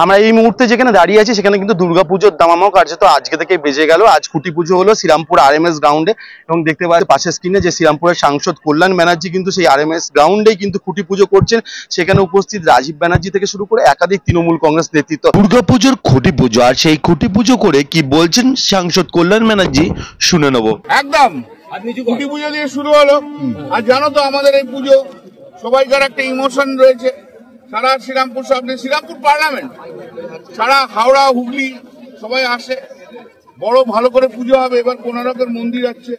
আমরা এই মুহূর্তে যেখানে দাঁড়িয়ে আছি সেখানে কিন্তু দুর্গাপুজোর দামামা কার্যত আজকে থেকে বেজে গেল। আজ খুঁটি পুজো হলো শ্রীরামপুর আরএমএস গ্রাউন্ডে এবং দেখতে পাচ্ছি পাশের স্ক্রিনে যে শ্রীরামপুরের সাংসদ কল্যাণ ব্যানার্জি কিন্তু সেই আরএমএস গ্রাউন্ডেই কিন্তু খুঁটি পুজো করছেন। সেখানে উপস্থিত রাজীব ব্যানার্জি থেকে শুরু করে একাধিক তৃণমূল কংগ্রেস নেতৃত্ব। দুর্গাপুজোর খুঁটি পুজো আর সেই খুঁটি পুজো করে কি বলছেন সাংসদ কল্যাণ ব্যানার্জি শুনে নেব। একদম খুঁটি পুজো দিয়ে শুরু হলো। আর জানো তো আমাদের এই পুজো সবাইকার একটা ইমোশন রয়েছে। সারা শ্রীরামপুর সামনে শ্রীরামপুর পার্লামেন্ট সারা হাওড়া হুগলি সবাই আসে, বড় ভালো করে পুজো হবে। এবার কোনারকের মন্দির আছে,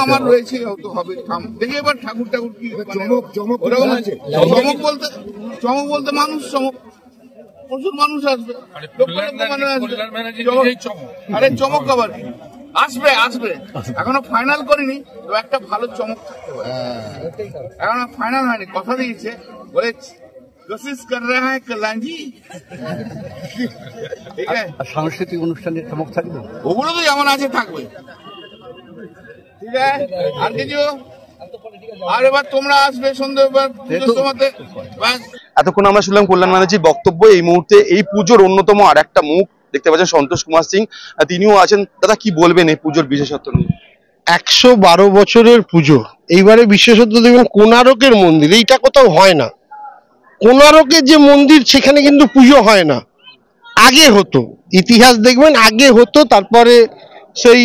আমার রয়েছে হবে। দেখি এবার ঠাকুর ঠাকুর কি চমক বলতে মানুষ চমক, প্রচুর মানুষ আসবে। আরে চমক আবার আসবে আসবে, এখনো ফাইনাল করিনি তো একটা ভালো চমক থাকতে পারে। এখনো ফাইনাল হয়নি, কথা দিয়েছে বলে কোশিশ কর রে হ্যাঁ কল্যাণজি। ঠিক আছে, সাংস্কৃতিক অনুষ্ঠানের চমক থাকবে, ওগুলো তো যেমন আছে থাকবে। ঠিক আছে, আর কিছু? আর এবার তোমরা আসবে সন্ধ্যেবার পুজোর সময়তে। এতক্ষণ আমরা শুনলাম কল্যাণ ব্যানার্জির বক্তব্য। এই মুহূর্তে এই পুজোর অন্যতম আর একটা মুখ দেখতে পাচ্ছেন সন্তোষ কুমার সিং, তিনিও আছেন। দাদা কি বলবেন এই পুজোর বিশেষত্ব নিয়ে? 112 বছরের পুজো, এইবারে বিশেষত্ব দেখবেন কোনারকের মন্দির, এইটা কোথাও হয় না। কোনারকের যে মন্দির সেখানে কিন্তু পুজো হয় না, আগে হতো। ইতিহাস দেখবেন আগে হতো, তারপরে সেই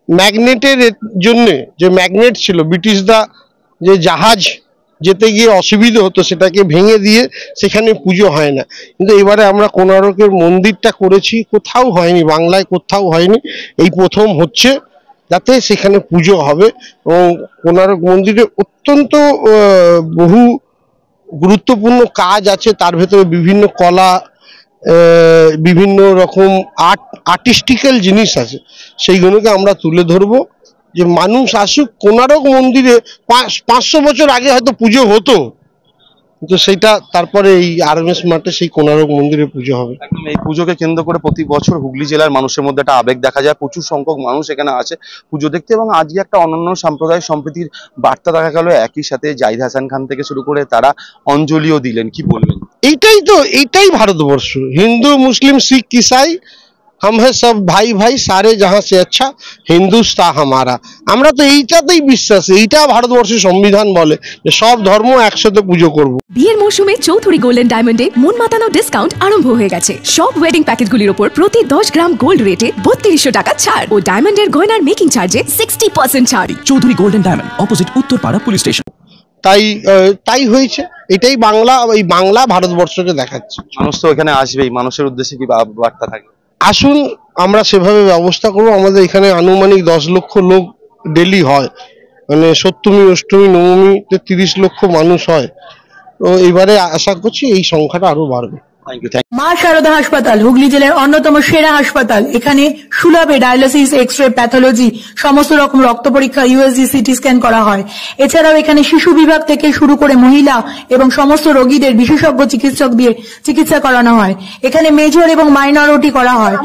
ম্যাগনেটের জন্য যে ম্যাগনেট ছিল ব্রিটিশরা, যে জাহাজ যেতে গিয়ে অসুবিধা হতো সেটাকে ভেঙে দিয়ে সেখানে পুজো হয় না। কিন্তু এবারে আমরা কোনারকের মন্দিরটা করেছি, কোথাও হয়নি, বাংলায় কোথাও হয়নি, এই প্রথম হচ্ছে, যাতে সেখানে পুজো হবে। এবং কোনারক মন্দিরে অত্যন্ত বহু গুরুত্বপূর্ণ কাজ আছে, তার ভেতরে বিভিন্ন কলা, বিভিন্ন রকম আর্টিস্টিক্যাল জিনিস আছে, সেইগুলোকে আমরা তুলে ধরবো। যে মানুষ আসুক কোনারক মন্দিরে। 500 বছর আগে হয়তো পুজো হতো, কিন্তু সেটা তারপরে এই আরএমএস মাঠে সেই কোনারক মন্দিরে পুজো হবে। একদম এই পুজোকে কেন্দ্র করে প্রতি বছর হুগলি জেলার মানুষের মধ্যে একটা আবেগ দেখা যায়। প্রচুর সংখ্যক মানুষ এখানে আছে পুজো দেখতে এবং আজকে একটা অনন্য সাম্প্রদায়িক সম্প্রীতির বার্তা দেখা গেল। একই সাথে জাহিদ হাসান খান থেকে শুরু করে তারা অঞ্জলিও দিলেন, কি বলবেন? এইটাই ভারতবর্ষ। হিন্দু মুসলিম শিখ ইসাই हम है सब भाई भाई सारे जहां से अच्छा हिंदुस्तान हमारा। আমরা তো এইটাতেই বিশ্বাসী, এইটা ভারতবর্ষের সংবিধান বলে যে সব ধর্ম একসাথে পুজো করব। বিয়ের মৌসুমে চৌধুরী গোল্ডেন ডায়মন্ডে মন মাতানো ডিসকাউন্ট আরম্ভ হয়ে গেছে। সব ওয়েডিং প্যাকেজগুলির উপর প্রতি 10 গ্রাম গোল্ড রেটে 3200 টাকা ছাড় ও ডায়মন্ডের গয়নার মেকিং চার্জে 60% ছাড়। Chowdhury golden diamond, opposite Uttarpara police station. তাই হয়েছে, এটাই বাংলা, এই বাংলা ভারতবর্ষকে দেখাচ্ছে। মানুষ তো এখানে আসবেই, মানুষের উদ্দেশ্যে কি বার্তা থাকে? আসুন, আমরা সেভাবে ব্যবস্থা করবো। আমাদের এখানে আনুমানিক 10 লক্ষ লোক ডেলি হয়, মানে সপ্তমী অষ্টমী নবমীতে 30 লক্ষ মানুষ হয়। তো এবারে আশা করছি এই সংখ্যাটা আরো বাড়বে। মা শারদা হাসপাতাল হুগলি জেলার অন্যতম সেরা হাসপাতাল। এখানে সুলভে ডায়ালিসিস, এক্স-রে, প্যাথোলজি, সমস্ত রকম রক্ত পরীক্ষা, ইউএসজি, সিটি স্ক্যান করা হয়। এছাড়াও এখানে শিশু বিভাগ থেকে শুরু করে মহিলা এবং সমস্ত রোগীদের বিশেষজ্ঞ চিকিৎসক দিয়ে চিকিৎসা করানো হয়। এখানে মেজর এবং মাইনর ওটি করা হয়।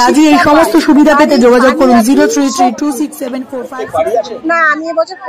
আজই এই সমস্ত সুবিধা পেতে যোগাযোগ করুন 033267456।